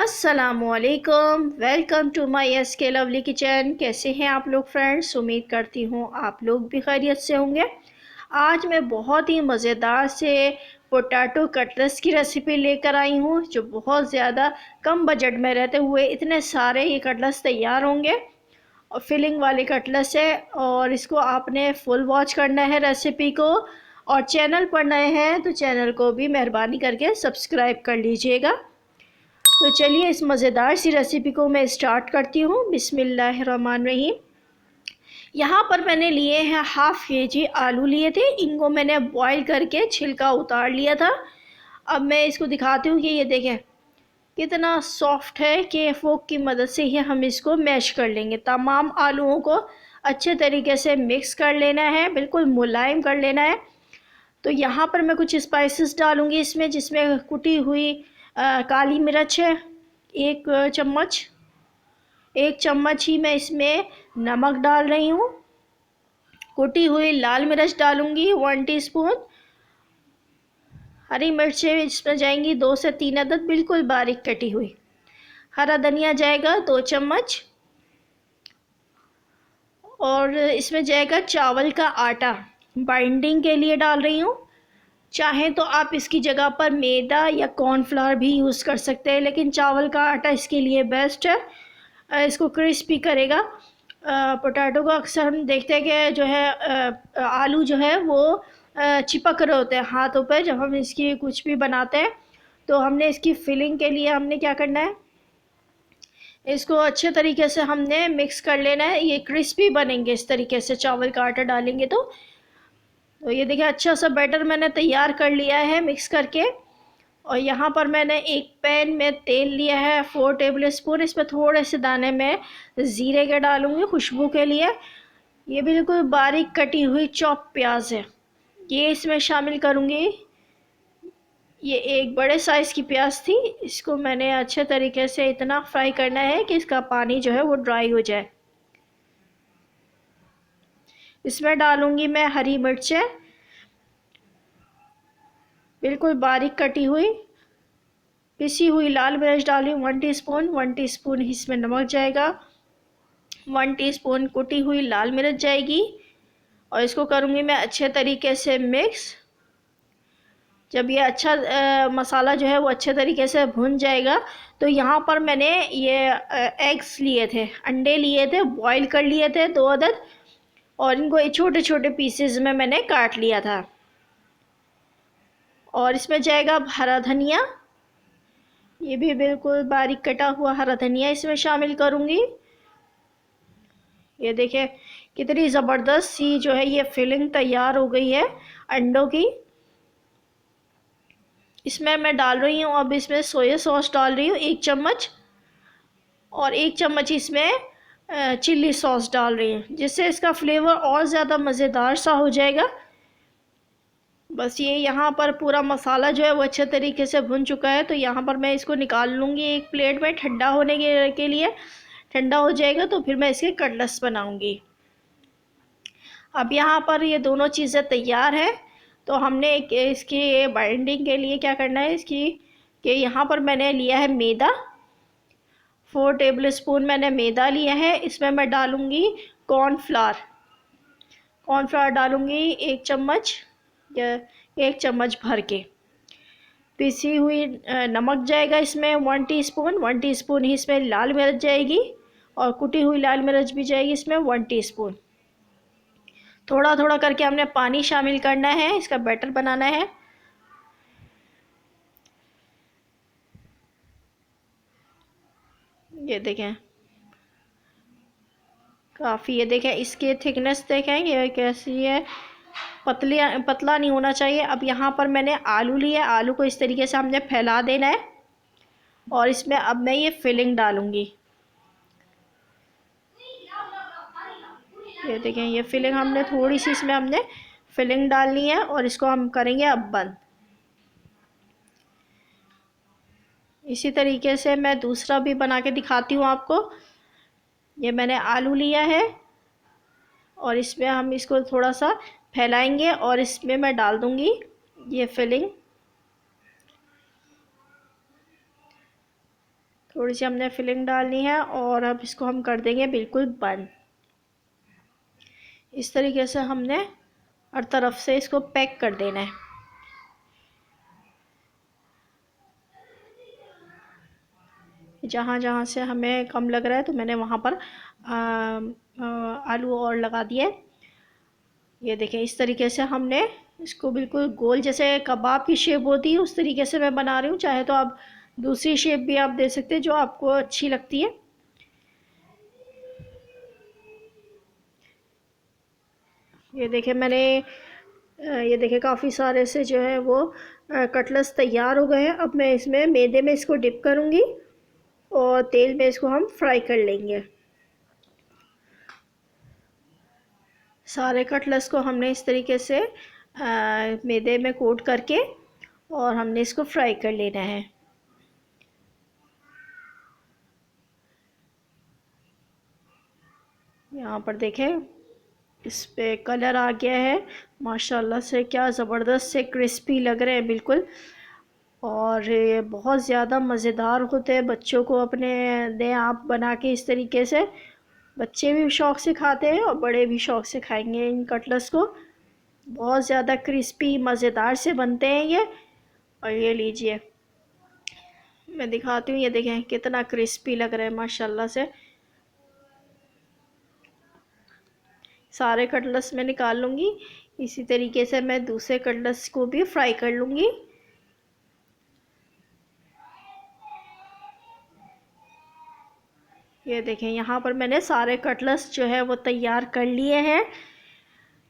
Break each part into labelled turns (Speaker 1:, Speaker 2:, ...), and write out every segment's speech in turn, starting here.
Speaker 1: अस्सलामुअलैकुम, welcome to my SK lovely kitchen. कैसे हैं आप लोग फ्रेंड्स? उम्मीद करती हूँ आप लोग भी खैरियत से होंगे। आज मैं बहुत ही मज़ेदार से पोटैटो कटलेट्स की रेसिपी लेकर आई हूँ, जो बहुत ज़्यादा कम बजट में रहते हुए इतने सारे ये कटलेट्स तैयार होंगे। और फिलिंग वाले कटलेट्स है, और इसको आपने फुल वॉच करना है रेसिपी को। और चैनल पर नए हैं तो चैनल को भी मेहरबानी करके सब्सक्राइब कर लीजिएगा। तो चलिए इस मज़ेदार सी रेसिपी को मैं स्टार्ट करती हूँ। बिस्मिल्लाहिर्रहमानिर्रहीम। यहाँ पर मैंने लिए हैं ½ kg आलू लिए थे। इनको मैंने बॉईल करके छिलका उतार लिया था। अब मैं इसको दिखाती हूँ कि ये देखें कितना सॉफ्ट है कि फोक की मदद से ही हम इसको मैश कर लेंगे। तमाम आलूओं को अच्छे तरीके से मिक्स कर लेना है, बिल्कुल मुलायम कर लेना है। तो यहाँ पर मैं कुछ स्पाइसेस डालूँगी इसमें, जिसमें कुटी हुई काली मिर्च है 1 चम्मच। 1 चम्मच ही मैं इसमें नमक डाल रही हूँ। कुटी हुई लाल मिर्च डालूँगी 1 टीस्पून। हरी मिर्चें इसमें जाएंगी 2 से 3 अदद, बिल्कुल बारीक कटी हुई। हरा धनिया जाएगा 2 चम्मच। और इसमें जाएगा चावल का आटा, बाइंडिंग के लिए डाल रही हूँ। चाहें तो आप इसकी जगह पर मैदा या कॉर्नफ्लावर भी यूज़ कर सकते हैं, लेकिन चावल का आटा इसके लिए बेस्ट है। इसको क्रिस्पी करेगा। पोटैटो को अक्सर हम देखते हैं कि जो है आलू जो है वो चिपक रहे होते हैं हाथों पर जब हम इसकी कुछ भी बनाते हैं। तो हमने इसकी फिलिंग के लिए हमने क्या करना है, इसको अच्छे तरीके से हमने मिक्स कर लेना है। ये क्रिस्पी बनेंगे इस तरीके से चावल का आटा डालेंगे तो ये देखिए अच्छा सा बैटर मैंने तैयार कर लिया है मिक्स करके। और यहाँ पर मैंने एक पैन में तेल लिया है 4 टेबल स्पून। इसमें थोड़े से दाने में ज़ीरे के डालूँगी खुशबू के लिए। ये बिल्कुल बारीक कटी हुई चॉप प्याज है, ये इसमें शामिल करूँगी। ये एक बड़े साइज़ की प्याज थी। इसको मैंने अच्छे तरीके से इतना फ्राई करना है कि इसका पानी जो है वो ड्राई हो जाए। इसमें डालूँगी मैं हरी मिर्चें बिल्कुल बारीक कटी हुई। पिसी हुई लाल मिर्च डाली 1 टीस्पून। 1 टीस्पून इसमें नमक जाएगा। 1 टीस्पून कुटी हुई लाल मिर्च जाएगी। और इसको करूँगी मैं अच्छे तरीके से मिक्स। जब ये अच्छा मसाला जो है वो अच्छे तरीके से भुन जाएगा, तो यहाँ पर मैंने ये एग्स लिए थे, अंडे लिए थे, बॉईल कर लिए थे 2 अदद। और इनको छोटे छोटे पीसेस में मैंने काट लिया था। और इसमें जाएगा हरा धनिया, ये भी बिल्कुल बारीक कटा हुआ हरा धनिया इसमें शामिल करूँगी। ये देखिए कितनी ज़बरदस्त सी जो है ये फिलिंग तैयार हो गई है अंडों की। इसमें मैं डाल रही हूँ, अब इसमें सोया सॉस डाल रही हूँ 1 चम्मच। और 1 चम्मच इसमें चिल्ली सॉस डाल रही हूँ, जिससे इसका फ्लेवर और ज़्यादा मज़ेदार सा हो जाएगा। बस ये यहाँ पर पूरा मसाला जो है वो अच्छे तरीके से भुन चुका है। तो यहाँ पर मैं इसको निकाल लूँगी एक प्लेट में ठंडा होने के लिए। ठंडा हो जाएगा तो फिर मैं इसके कटलेट्स बनाऊँगी। अब यहाँ पर ये दोनों चीज़ें तैयार है। तो हमने इसकी बाइंडिंग के लिए क्या करना है इसकी, कि यहाँ पर मैंने लिया है मैदा 4 टेबल स्पून मैंने मैदा लिया है। इसमें मैं डालूँगी कॉर्नफ्लावर। कॉर्नफ्लावर डालूँगी 1 चम्मच या 1 चम्मच भर के। पिसी हुई नमक जाएगा इसमें 1 टीस्पून। 1 टीस्पून ही इसमें लाल मिर्च जाएगी, और कुटी हुई लाल मिर्च भी जाएगी इसमें 1 टीस्पून। थोड़ा थोड़ा करके हमने पानी शामिल करना है, इसका बैटर बनाना है। ये देखें काफ़ी, ये देखें इसकी थिकनेस देखें ये कैसी है, पतला नहीं होना चाहिए। अब यहाँ पर मैंने आलू लिया, आलू को इस तरीके से हमने फैला देना है। और इसमें अब मैं ये फिलिंग डालूँगी। ये देखें ये फिलिंग हमने थोड़ी सी इसमें हमने फिलिंग डालनी है, और इसको हम करेंगे अब बंद। इसी तरीके से मैं दूसरा भी बना के दिखाती हूँ आपको। ये मैंने आलू लिया है, और इसमें हम इसको थोड़ा सा फैलाएंगे, और इसमें मैं डाल दूँगी ये फिलिंग। थोड़ी सी हमने फिलिंग डालनी है और अब इसको हम कर देंगे बिल्कुल बंद। इस तरीके से हमने हर तरफ से इसको पैक कर देना है। जहाँ जहाँ से हमें कम लग रहा है तो मैंने वहाँ पर आलू और लगा दिए। ये देखें, इस तरीके से हमने इसको बिल्कुल गोल, जैसे कबाब की शेप होती है उस तरीके से मैं बना रही हूँ। चाहे तो आप दूसरी शेप भी आप दे सकते हैं जो आपको अच्छी लगती है। ये देखें मैंने ये देखें काफ़ी सारे से जो है वो कटलेट्स तैयार हो गए हैं। अब मैं इसमें मैदे में इसको डिप करूँगी और तेल में इसको हम फ्राई कर लेंगे। सारे कटलेट्स को हमने इस तरीके से मैदे में कोट करके और हमने इसको फ्राई कर लेना है। यहाँ पर देखें इस पे कलर आ गया है माशाल्लाह से, क्या ज़बरदस्त से क्रिस्पी लग रहे हैं बिल्कुल। और ये बहुत ज़्यादा मज़ेदार होते हैं। बच्चों को अपने दें आप बना के इस तरीके से, बच्चे भी शौक़ से खाते हैं और बड़े भी शौक़ से खाएंगे इन कटलेट्स को। बहुत ज़्यादा क्रिस्पी मज़ेदार से बनते हैं ये। और ये लीजिए मैं दिखाती हूँ, ये देखें कितना क्रिस्पी लग रहा है माशाल्लाह से। सारे कटलेट्स मैं निकाल लूँगी। इसी तरीके से मैं दूसरे कटलेट्स को भी फ्राई कर लूँगी। ये देखें यहाँ पर मैंने सारे कटलेट्स जो है वो तैयार कर लिए हैं।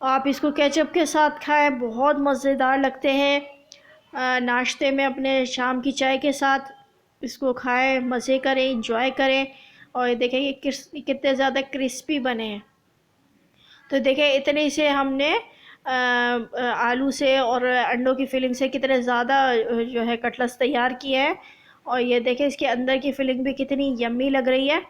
Speaker 1: आप इसको केचप के साथ खाएं, बहुत मज़ेदार लगते हैं। नाश्ते में अपने शाम की चाय के साथ इसको खाएं, मज़े करें, इंजॉय करें। और ये देखें ये कितने ज़्यादा क्रिस्पी बने हैं। तो देखें इतने से हमने आलू से और अंडों की फिलिंग से कितने ज़्यादा जो है कटलेट्स तैयार किए हैं। और ये देखें इसके अंदर की फिलिंग भी कितनी यम्मी लग रही है।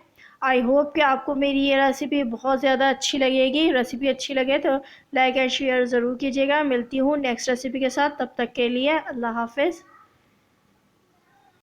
Speaker 1: आई होप कि आपको मेरी ये रेसिपी बहुत ज़्यादा अच्छी लगेगी। रेसिपी अच्छी लगे तो लाइक एंड शेयर ज़रूर कीजिएगा। मिलती हूँ नेक्स्ट रेसिपी के साथ, तब तक के लिए अल्लाह हाफ़िज़।